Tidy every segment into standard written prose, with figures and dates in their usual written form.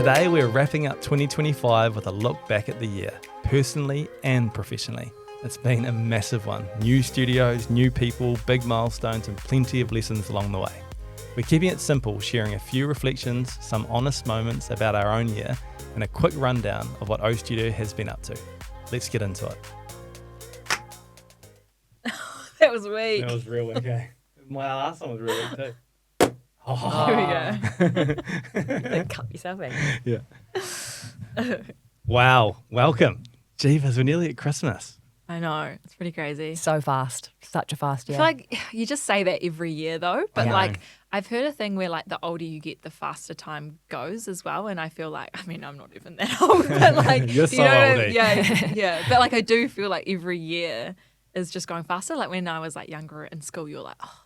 Today we're wrapping up 2025 with a look back at the year, personally and professionally. It's been a massive one. New studios, new people, big milestones and plenty of lessons along the way. We're keeping it simple, sharing a few reflections, some honest moments about our own year and a quick rundown of what O Studio has been up to. Let's get into it. That was weak. That was real weak, eh? My last one was real weak too. Oh. Here we go. Like, cut yourself in. Yeah. Wow. Welcome. Jeevers, we're nearly at Christmas. I know. It's pretty crazy. So fast. Such a fast year. I feel like you just say that every year though. But like I've heard a thing where like the older you get, the faster time goes as well. And I feel like, I mean, I'm not even that old, but like You're so oldie. Yeah. But like I do feel like every year is just going faster. Like when I was like younger in school, you were like, oh,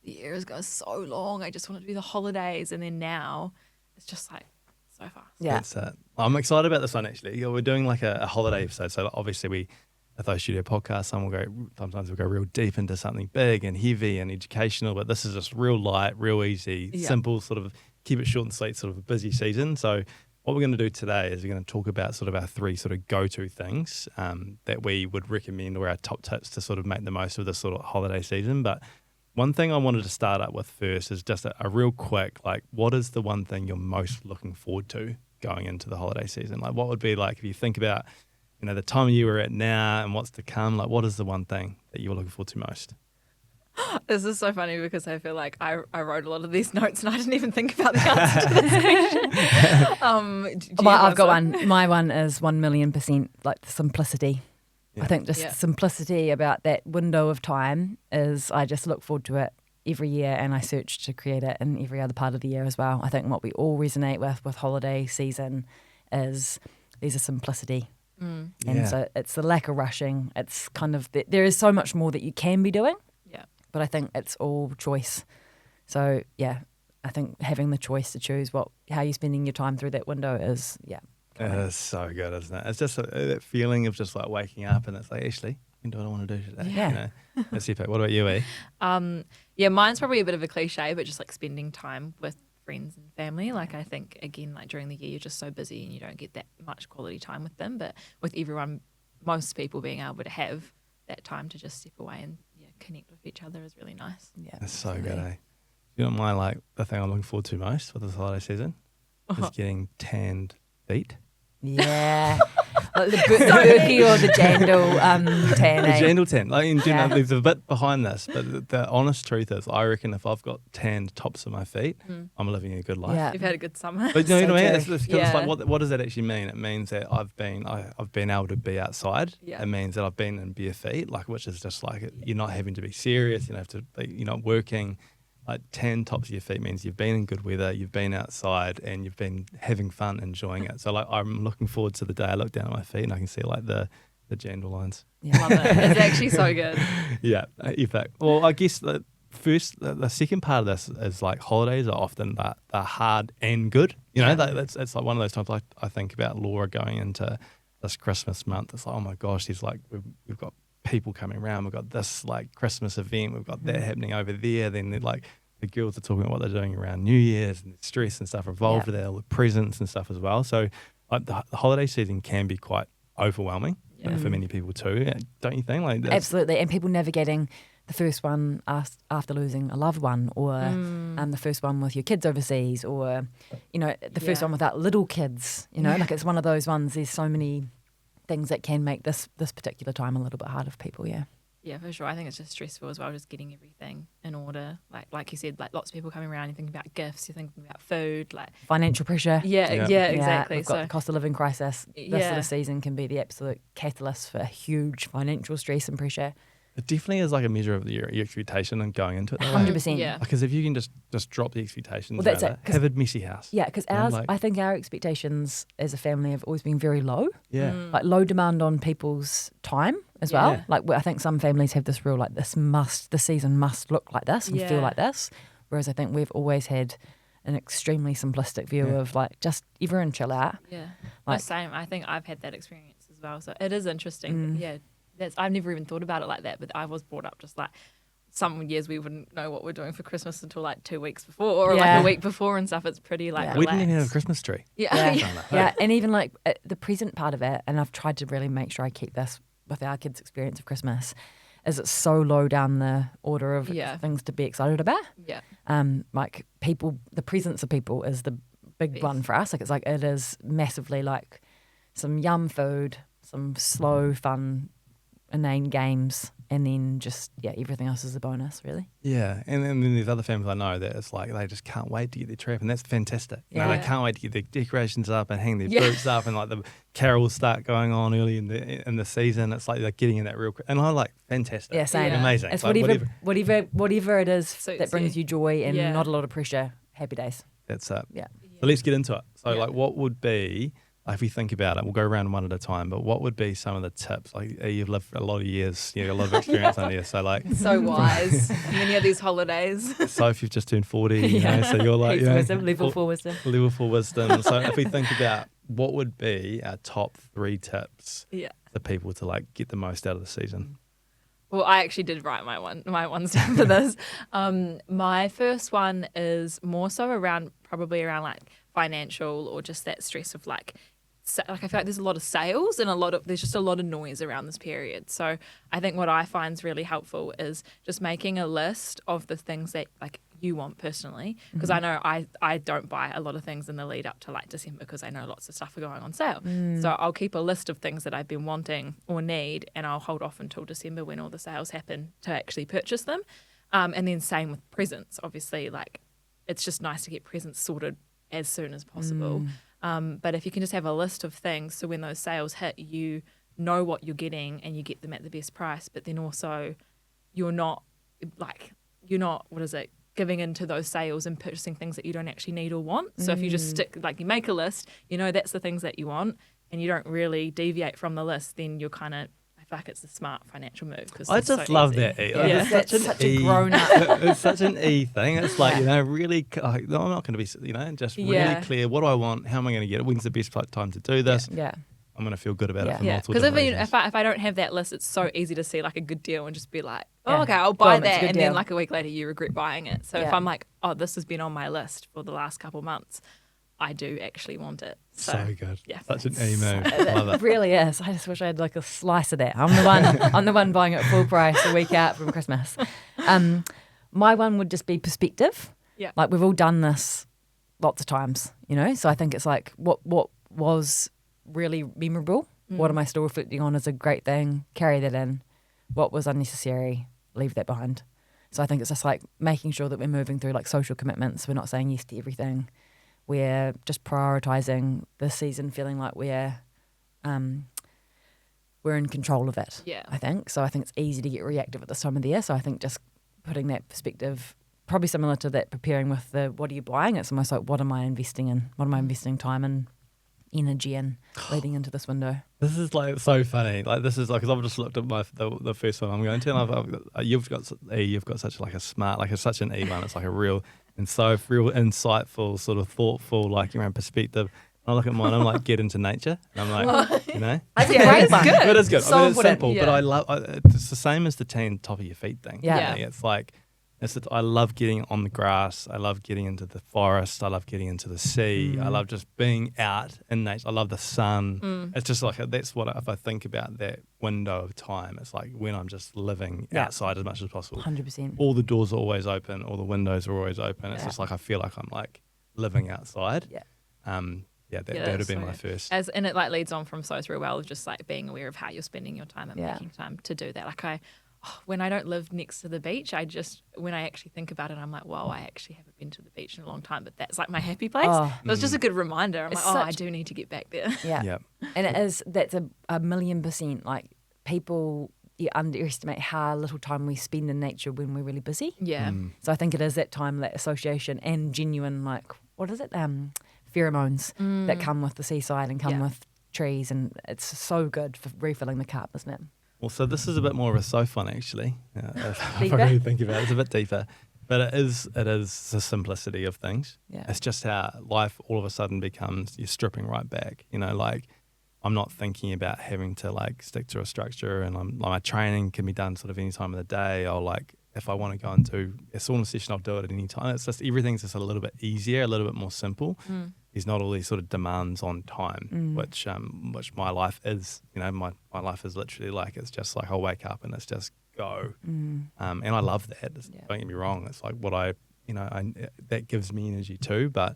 the year is going so long. I just want it to be the holidays. And then now it's just like so fast. Yeah. That's it. I'm excited about this one actually. We're doing like a holiday episode. So obviously we, at those studio podcasts, sometimes we'll go real deep into something big and heavy and educational, but this is just real light, real easy, simple, sort of keep it short and sweet, sort of a busy season. So what we're going to do today is we're going to talk about sort of our three sort of go-to things that we would recommend, or our top tips to sort of make the most of this sort of holiday season. But one thing I wanted to start up with first is just a real quick, like, what is the one thing you're most looking forward to going into the holiday season? Like, what would be like, if you think about, you know, the time of year we're at now and what's to come, like, what is the one thing that you're looking forward to most? This is so funny because I feel like I wrote a lot of these notes and I didn't even think about the answer to this question. I've got one. My one is 1,000,000% like the simplicity. Yeah. I think just simplicity about that window of time is, I just look forward to it every year and I search to create it in every other part of the year as well. I think what we all resonate with holiday season is there's a simplicity. And so it's the lack of rushing. It's kind of, there is so much more that you can be doing. Yeah. But I think it's all choice. So yeah, I think having the choice to choose how you're spending your time through that window is, It is so good, isn't it? It's just that feeling of just like waking up and it's like, actually, I can do what I want to do today. Yeah. You know? That's epic. What about you, E? Yeah, mine's probably a bit of a cliche, but just like spending time with friends and family. Like I think, again, like during the year, you're just so busy and you don't get that much quality time with them. But with everyone, most people being able to have that time to just step away and connect with each other is really nice. Yeah, it's so good, eh? You know, like the thing I'm looking forward to most with this holiday season is getting tanned feet. Yeah. Like the Berkey or the Jandal tan. The Jandal tan. Like, you know, there's a bit behind this, but the honest truth is, I reckon if I've got tanned tops of my feet, I'm living a good life. Yeah. You've had a good summer. But you know what I mean? It's like, what does that actually mean? It means that I've been able to be outside. Yeah. It means that I've been in bare feet, like, which is just like, you're not having to be serious. You don't have to, you're not working. Like, tan tops of your feet means you've been in good weather, you've been outside, and you've been having fun, enjoying it. So, like, I'm looking forward to the day I look down at my feet and I can see, like, the jandal lines. Yeah. Love it. It's actually so good. Yeah, epic. Well, I guess the second part of this is, like, holidays are often they're hard and good. You know, it's like one of those times, like, I think about Laura going into this Christmas month. It's like, oh my gosh, she's like, we've got people coming around, we've got this like Christmas event, we've got that happening over there, then like the girls are talking about what they're doing around New Year's and the stress and stuff involved with that, all the presents and stuff as well. So like the holiday season can be quite overwhelming for many people too, don't you think? Like, absolutely. And people navigating the first one after losing a loved one, or the first one with your kids overseas, or you know, the first one without little kids, you know, like it's one of those ones. There's so many things that can make this particular time a little bit harder for people. Yeah, for sure. I think it's just stressful as well, just getting everything in order. Like you said, like lots of people coming around, you're thinking about gifts, you're thinking about food, like financial pressure. Yeah, exactly. We've got the cost of living crisis. This sort of season can be the absolute catalyst for huge financial stress and pressure. It definitely is like a measure of your expectation and going into it. 100%. Yeah. Because if you can just drop the expectations, well, that's it, have a messy house. Yeah, because I think our expectations as a family have always been very low. Yeah. Like low demand on people's time as well. Like I think some families have this rule, like the season must look like this and feel like this. Whereas I think we've always had an extremely simplistic view of like, just everyone chill out. Yeah. Like, same. I think I've had that experience as well. So it is interesting. Yeah. I've never even thought about it like that, but I was brought up just like some years we wouldn't know what we're doing for Christmas until like 2 weeks before or like Yeah. a week before and stuff. It's pretty like Yeah. We didn't even have a relaxed. Christmas tree. Yeah. Yeah, and even like the present part of it, and I've tried to really make sure I keep this with our kids' experience of Christmas, is it's so low down the order of Yeah. things to be excited about. Yeah. Like people, the presence of people is the big one for us. Like it is massively like some yum food, some slow, fun, inane games, and then just everything else is a bonus, really. Yeah, and then there's other families I know that it's like they just can't wait to get their tree up, and that's fantastic. You know, Yeah. they can't wait to get their decorations up and hang their boots up, and like the carols start going on early in the season. It's like they're getting in that real, and I like fantastic. Yeah, same. Yeah. Amazing. It's like, whatever it is Suits that brings you. you joy and Yeah. not a lot of pressure. Happy days. That's it. Yeah. So let's get into it. So Yeah. like, what would be, if we think about it, we'll go around one at a time, but what would be some of the tips? Like you've lived for a lot of years, a lot of experience under you. So like, So wise. And then you have these holidays. Sophie, you've just turned 40, you know, so you're like, Heaps of wisdom, level 4 wisdom. Level 4 wisdom. So if we think about what would be our top 3 tips Yeah. for people to like get the most out of the season? Well, I actually did write my ones down for this. My first one is more so probably around like financial or just that stress of like I feel like there's a lot of sales and there's just a lot of noise around this period. So I think what I find is really helpful is just making a list of the things that like you want personally, because I know I don't buy a lot of things in the lead up to like December because I know lots of stuff are going on sale. So I'll keep a list of things that I've been wanting or need, and I'll hold off until December when all the sales happen to actually purchase them. And then same with presents. Obviously, like it's just nice to get presents sorted as soon as possible. But if you can just have a list of things, so when those sales hit, you know what you're getting and you get them at the best price, but then also you're not giving into those sales and purchasing things that you don't actually need or want. So if you just you make a list, that's the things that you want, and you don't really deviate from the list, then you're kind of, I feel like it's a smart financial move. Cause I it's just so love easy. that. Yeah. That's such a grown-up. It's such an E thing. It's like, really, like, no, I'm not going to be, just really Yeah. clear. What do I want? How am I going to get it? When's the best time to do this? Yeah. I'm going to feel good about it for Yeah, multiple because different reasons. if I don't have that list, it's so easy to see like a good deal and just be like, oh, Yeah. okay, I'll buy Boom, it's a that, good and then deal. like a week later you regret buying it. So if Yeah. I'm like, oh, this has been on my list for the last couple months, I do actually want it. So good. Yeah. Such an E move. Love It it. really is. I just wish I had like a slice of that. I'm the one buying it full price a week out from Christmas. My one would just be perspective. Yeah. Like we've all done this lots of times, So I think it's like what was really memorable. What am I still reflecting on as a great thing? Carry that in. What was unnecessary? Leave that behind. So I think it's just like making sure that we're moving through like social commitments. We're not saying yes to everything. We're just prioritizing this season, feeling like we're in control of it. Yeah. I think so. I think it's easy to get reactive at this time of the year. So I think just putting that perspective, probably similar to that, preparing with the what are you buying? It's almost like what am I investing in? What am I investing time and energy in leading into this window? This is like so funny. Like this is like, because I've just looked at the first one I'm going to, and you've got such like a smart, like such an E one. It's like a real insightful, sort of thoughtful, like around perspective. I look at mine, I'm like, get into nature. And I'm like, That's a great one. good. It is good. So I mean, it's important. simple, but Yeah. it's the same as the tan top of your feet thing. Yeah. Really. It's like, I love getting on the grass. I love getting into the forest. I love getting into the sea. I love just being out in nature. I love the sun. It's just like, that's what, if I think about that window of time, it's like when I'm just living outside as much as possible. 100%. All the doors are always open. All the windows are always open. It's Yeah. just like, I feel like I'm like living outside. Yeah. That Yeah, would have that's been so my good. first. And it like leads on from so well, just like being aware of how you're spending your time and Yeah. making time to do that. Like when I don't live next to the beach, when I actually think about it, I'm like, wow, I actually haven't been to the beach in a long time, but that's like my happy place. Oh. So it's just a good reminder. I'm It's like, I such- do need to get back there. Yeah. Yeah. And that's a 1,000,000%. Like people, you underestimate how little time we spend in nature when we're really busy. Yeah. So I think it is that time, that association and genuine, like, what is it? Pheromones that come with the seaside and come Yeah. with trees. And it's so good for refilling the cup, isn't it? Well, so this is a bit more of a soft one, actually. If I Deeper? really think about it, it's a bit deeper. But it is the simplicity of things. Yeah. It's just how life all of a sudden becomes, you're stripping right back. Like I'm not thinking about having to like stick to a structure, and my training can be done sort of any time of the day. I'll like if I want to go and do a sauna session, I'll do it at any time. It's just everything's just a little bit easier, a little bit more simple. There's not all these sort of demands on time, which my life is. You know, my life is literally like, it's just like I'll wake up and it's just go. And I love that. Don't get me wrong. It's like what that gives me energy too. But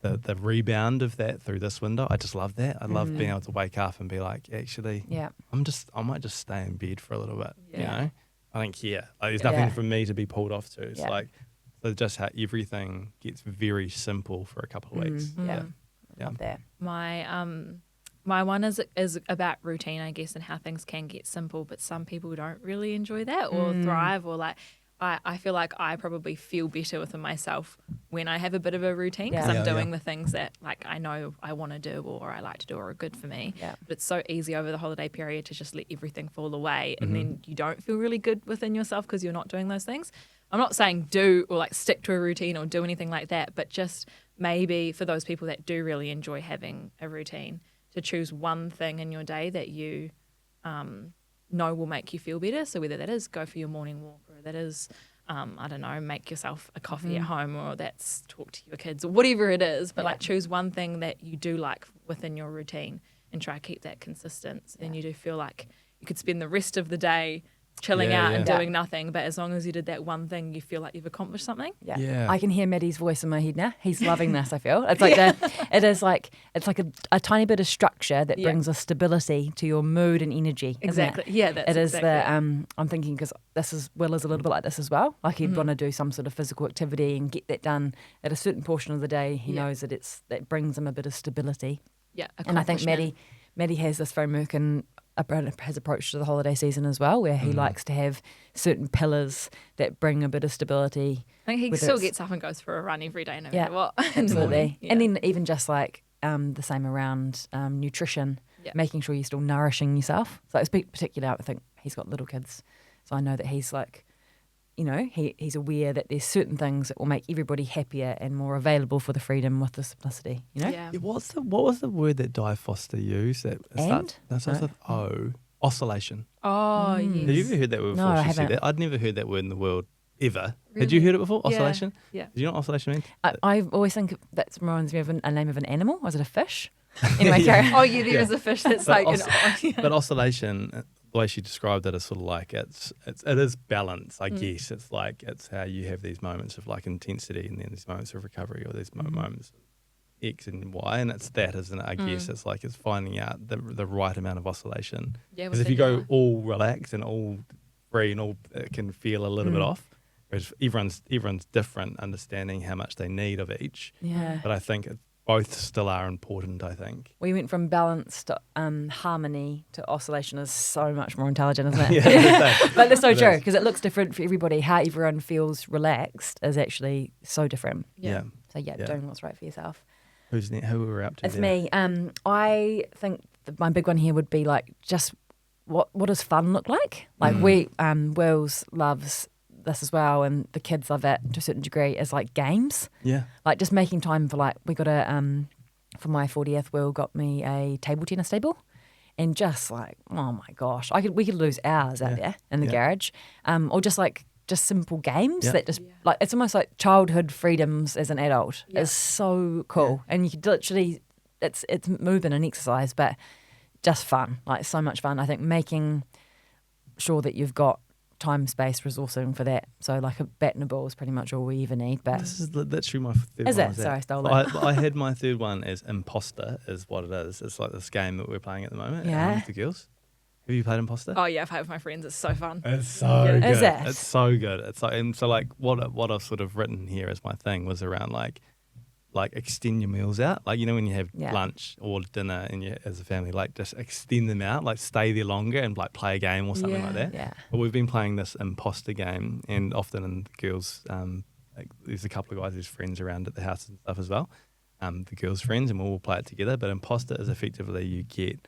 the rebound of that through this window, I just love that. I love being able to wake up and be like, actually, I might just stay in bed for a little bit. You know, I don't care. Like, there's nothing for me to be pulled off to. It's like, so just how everything gets very simple for a couple of weeks. Love that. My one is about routine, I guess, and how things can get simple, but some people don't really enjoy that or thrive, or like, I feel like I probably feel better within myself when I have a bit of a routine, because I'm doing the things that like I know I want to do or I like to do or are good for me. But it's so easy over the holiday period to just let everything fall away, and then you don't feel really good within yourself because you're not doing those things. I'm not saying do or like stick to a routine or do anything like that, but just maybe for those people that do really enjoy having a routine, to choose one thing in your day that you know will make you feel better. So whether that is go for your morning walk, or that is, I don't know, make yourself a coffee at home, or that's talk to your kids, or whatever it is. But like choose one thing that you do like within your routine and try to keep that consistent. So then you do feel like you could spend the rest of the day chilling out and doing nothing, but as long as you did that one thing, you feel like you've accomplished something. I can hear Maddie's voice in my head now. He's loving this. I feel it's like it's like a tiny bit of structure that brings a stability to your mood and energy. Exactly. Isn't it? Yeah, that's it is exactly. I'm thinking, because Will is a little bit like this as well. Like he'd want to do some sort of physical activity and get that done at a certain portion of the day. He knows that that brings him a bit of stability. Yeah, and I think Maddie has this framework and has approached to the holiday season as well, where he likes to have certain pillars that bring a bit of stability. I think he still gets up and goes for a run every day, no matter what. Absolutely. And then even just like the same around nutrition, making sure you're still nourishing yourself. So it's particularly, I think he's got little kids, so I know that he's like, you know, he's aware that there's certain things that will make everybody happier and more available for the freedom with the simplicity, you know? Yeah. What was the word that Di Foster used? That starts with O. Oscillation. Oh, yes. Have you ever heard that word before? No, I She said haven't. that. I'd never heard that word in the world ever. Really? Had you heard it before? Oscillation? Yeah. Do you know what oscillation means? I always think that reminds me of a name of an animal. Was it a fish? Anyway, carry on. Oh, yeah, there is a fish that's But like But oscillation, the way she described it is sort of like it is balance, I guess. It's how you have these moments of like intensity and then these moments of recovery, or these moments of X and Y, and it's that, isn't it? I guess it's like it's finding out the right amount of oscillation. Yeah, because if you go all relaxed and all free and all, it can feel a little bit off. Whereas everyone's different, understanding how much they need of each. Yeah. But I think both still are important, I think. We went from balance to harmony to oscillation is so much more intelligent, isn't it? Yeah, but that's so true, because it looks different for everybody. How everyone feels relaxed is actually so different. Yeah. So doing what's right for yourself. Who's next? Who we're up to? It's there? me. I think my big one here would be like just what does fun look like? Like Wills loves this as well, and the kids love it to a certain degree, is like games. Yeah. Like just making time for, like, we got for my 40th, Will got me a table tennis table, and just like, oh my gosh, we could lose hours out there in the garage, or just simple games that just like, it's almost like childhood freedoms as an adult is so cool, and you could literally, it's movement and exercise, but just fun, like so much fun. I think making sure that you've got time, space, resourcing for that. So like a bat and a ball is pretty much all we ever need. But this is literally my third is one. it? Sorry, I stole it. it. I had my third one as Imposter, is what it is. It's like this game that we're playing at the moment with the girls. Have you played Imposter? Oh yeah, I've played with my friends. It's so fun. It's so good. Is it? It's so good. It's like, and so like what I've sort of written here as my thing was around like extend your meals out. Like, you know, when you have lunch or dinner and you, as a family, like just extend them out, like stay there longer and like play a game or something like that. Yeah. But we've been playing this Imposter game, and often in the girls, like, there's a couple of guys who's friends around at the house and stuff as well. The girls' friends, and we'll all play it together. But Imposter is effectively you get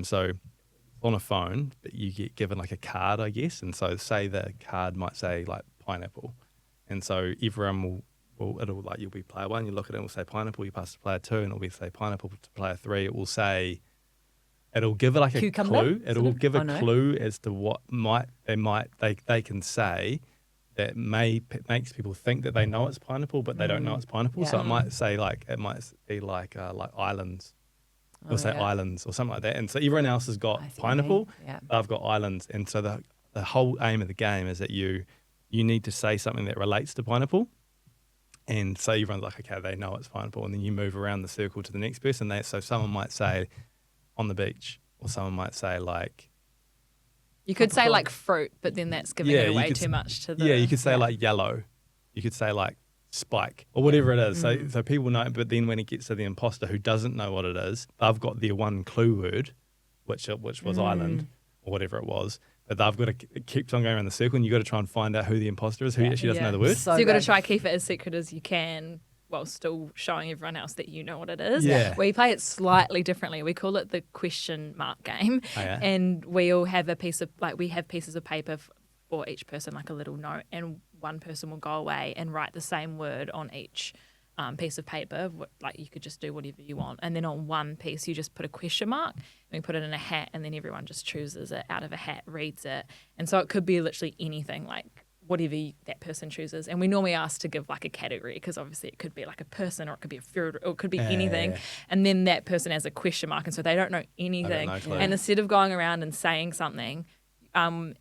so on a phone, but you get given like a card, I guess. And so say the card might say like pineapple, and so everyone will. Well, it'll like, you'll be player 1, you look at it, and it will say pineapple, you pass to player 2, and it'll be say pineapple to player 3. It will say, it'll give it like Cucumber, a clue. It'll give a no. clue as to what they can say that makes people think that they know it's pineapple, but they don't know it's pineapple. Yeah. So it might say it might be like islands. It'll say islands or something like that. And so everyone else has got pineapple, but I've got islands. And so the whole aim of the game is that you need to say something that relates to pineapple. And so everyone's like, okay, they know it's pineapple. And then you move around the circle to the next person. So someone might say on the beach, or someone might say like... You could say like fruit, but then that's giving it away too much to the... Yeah, you could say like yellow. You could say like spike or whatever it is. So people know, but then when it gets to the imposter who doesn't know what it is, they've got their one clue word, which was island or whatever it was. But they've got to, it keeps on going around the circle, and you've got to try and find out who the imposter is, who actually doesn't know the word. So you've got to try keep it as secret as you can while still showing everyone else that you know what it is. Yeah. We play it slightly differently. We call it the question mark game. Oh, yeah? And we all have we have pieces of paper for each person, like a little note, and one person will go away and write the same word on each piece of paper. Like you could just do whatever you want. And then on one piece, you just put a question mark and we put it in a hat, and then everyone just chooses it out of a hat, reads it. And so it could be literally anything, like whatever that person chooses. And we normally ask to give like a category, because obviously it could be like a person, or it could be a food, or it could be anything. Yeah. And then that person has a question mark, and so they don't know anything. No clue. And instead of going around and saying something,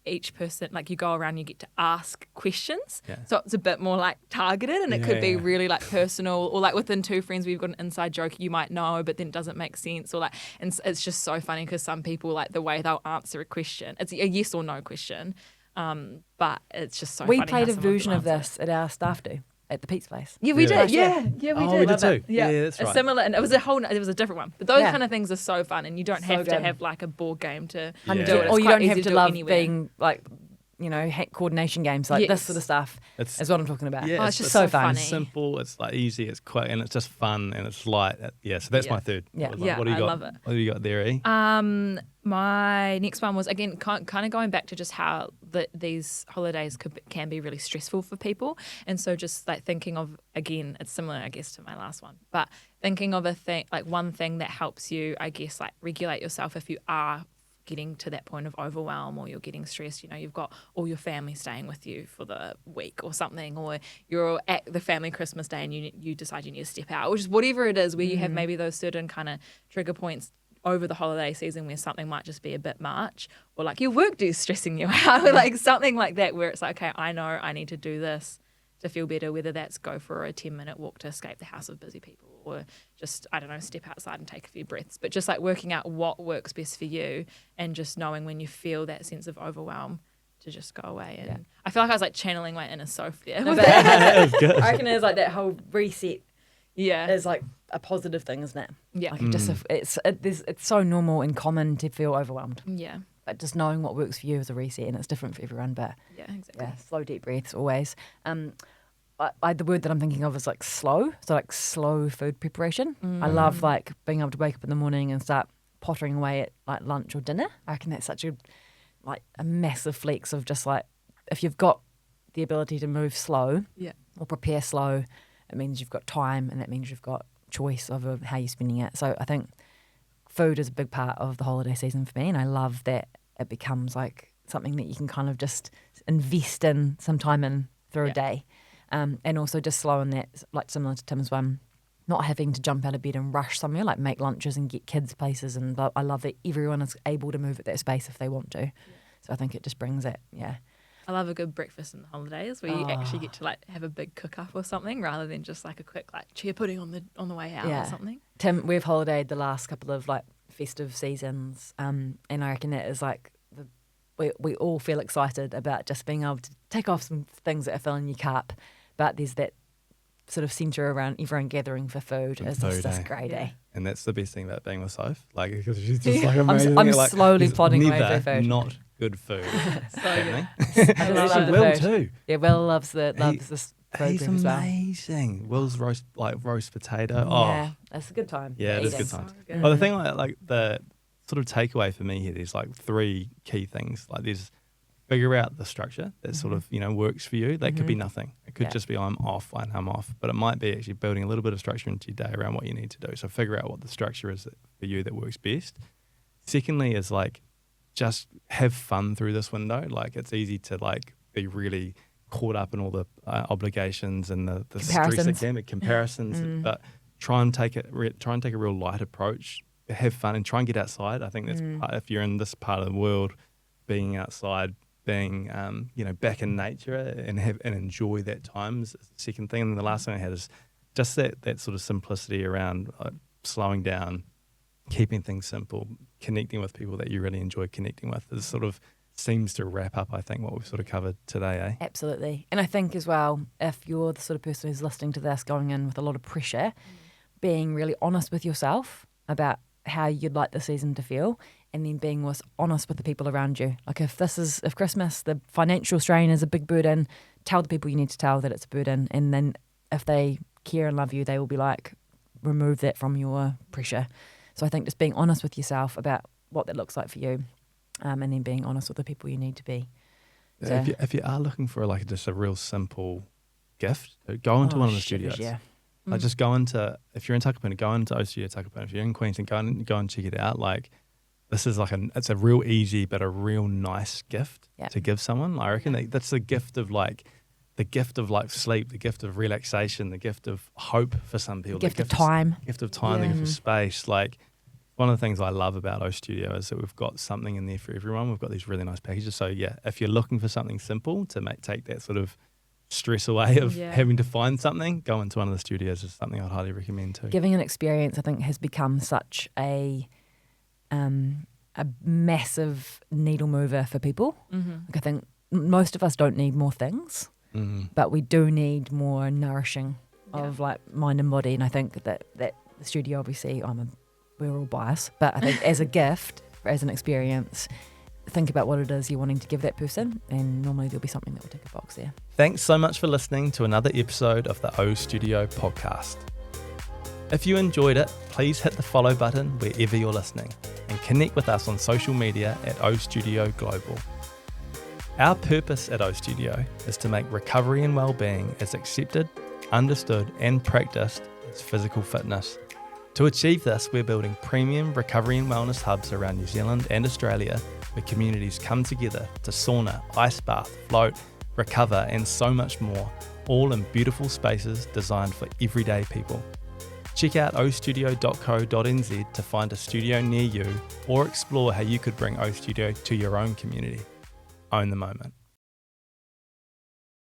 each person, like you go around, you get to ask questions. Yeah. So it's a bit more like targeted, and it could be really like personal, or like within two friends we've got an inside joke you might know, but then it doesn't make sense, or like, and it's just so funny because some people, like the way they'll answer a question, it's a yes or no question, but it's just so We funny played how a someone version can of answer this at our staff do at the Pete's place. Yeah, we Really? did. Yeah, we did. We did too. It. Yeah, that's right. Similar, and it was a different one. But those kind of things are so fun, and you don't have to good. have like a board game to Yeah. do it. It's Or you quite don't easy have to do it love anywhere. being like, coordination games like this Yes. sort of stuff. It's- is what I'm talking about. Yeah, it's just so fun. It's simple, it's like easy, it's quick, and it's just fun, and it's light. Yeah, so that's my third. Yeah. What Yeah, do you I got? love it. What do you got there, E? My next one was, again, kind of going back to just how these holidays can be really stressful for people. And so just like thinking of, again, it's similar, I guess, to my last one, but thinking of one thing that helps you, I guess, like regulate yourself if you are getting to that point of overwhelm, or you're getting stressed. You've got all your family staying with you for the week or something, or you're at the family Christmas day and you decide you need to step out, or just whatever it is, where you have maybe those certain kind of trigger points over the holiday season where something might just be a bit much, or like your work do stressing you out, or like something like that, where it's like, okay, I know I need to do this to feel better, whether that's go for a 10-minute walk to escape the house of busy people, or just, I don't know, step outside and take a few breaths. But just like working out what works best for you, and just knowing when you feel that sense of overwhelm to just go away. And I feel like I was like channeling my inner Sophie there. I reckon it's like that whole reset Yeah. is like a positive thing, isn't it? Yeah. Like it's so normal and common to feel overwhelmed. Yeah. But just knowing what works for you is a reset, and it's different for everyone. But Yeah, exactly. yeah, slow deep breaths always. The word that I'm thinking of is like slow. So like slow food preparation. I love like being able to wake up in the morning and start pottering away at like lunch or dinner. I reckon that's such a massive flex of just like, if you've got the ability to move slow or prepare slow, it means you've got time, and that means you've got choice over how you're spending it. So I think food is a big part of the holiday season for me, and I love that it becomes like something that you can kind of just invest in some time in through a day. And also just slow on that, like similar to Tim's one, not having to jump out of bed and rush somewhere, like make lunches and get kids places. And I love that everyone is able to move at that space if they want to. So I think it just brings it, I love a good breakfast in the holidays where you actually get to like have a big cook up or something, rather than just like a quick like chia pudding on the way out or something. Tim, we've holidayed the last couple of like festive seasons, and I reckon that is like we all feel excited about just being able to take off some things that are filling your cup, but there's that sort of centre around everyone gathering for food. It's just this great day. And that's the best thing about being with Soph. Like, because she's just like amazing. I'm like, slowly there's plodding away never through food. not good food. So I love Actually, the Will food. too. Yeah, Will loves this food He's group as well. amazing. Will's roast potato. Yeah, that's a good time. Yeah, it is eating. good times. So good. Well, the thing like the sort of takeaway for me here, there's like three key things. Like there's figure out the structure that sort of, works for you. That could be nothing. It could just be I'm off and I'm off. But it might be actually building a little bit of structure into your day around what you need to do. So figure out what the structure is for you that works best. Secondly is like just have fun through this window. Like it's easy to like be really caught up in all the obligations and the stress that came with comparisons. But try and take a real light approach, have fun, and try and get outside. I think that's if you're in this part of the world, being outside, being back in nature and enjoy that time is the second thing. And the last thing I had is just that sort of simplicity around slowing down, keeping things simple, connecting with people that you really enjoy connecting with. Is sort of seems to wrap up, I think, what we've sort of covered today, eh? Absolutely. And I think as well, if you're the sort of person who's listening to this going in with a lot of pressure, being really honest with yourself about how you'd like the season to feel, and then being honest with the people around you. Like if Christmas, the financial strain is a big burden, tell the people you need to tell that it's a burden. And then if they care and love you, they will be like, remove that from your pressure. So I think just being honest with yourself about what that looks like for you, and then being honest with the people you need to be. So, if you are looking for like just a real simple gift, go into one of the studios. Yeah. Like just go into, if you're in Takapuna, go into O Studio Takapuna. If you're in Queensland, go and check it out. Like this is it's a real easy but a real nice gift to give someone. I reckon that's the gift of sleep, the gift of relaxation, the gift of hope for some people. The gift of time. The gift of space. Like one of the things I love about O Studio is that we've got something in there for everyone. We've got these really nice packages. So yeah, if you're looking for something simple to take that sort of stress away of having to find something, go into one of the studios is something I'd highly recommend too. Giving an experience, I think, has become such a massive needle mover for people. Like I think most of us don't need more things, but we do need more nourishing of like mind and body. And I think that the studio, obviously, we're all biased, but I think as a gift, as an experience, think about what it is you're wanting to give that person, and normally there'll be something that will tick a box there. Thanks so much for listening to another episode of the O Studio podcast. If you enjoyed it, please hit the follow button wherever you're listening and connect with us on social media at O Studio Global. Our purpose at O Studio is to make recovery and well-being as accepted, understood and practiced as physical fitness. To achieve this, we're building premium recovery and wellness hubs around New Zealand and Australia where communities come together to sauna, ice bath, float, recover and so much more, all in beautiful spaces designed for everyday people. Check out ostudio.co.nz to find a studio near you or explore how you could bring O Studio to your own community. Own the moment.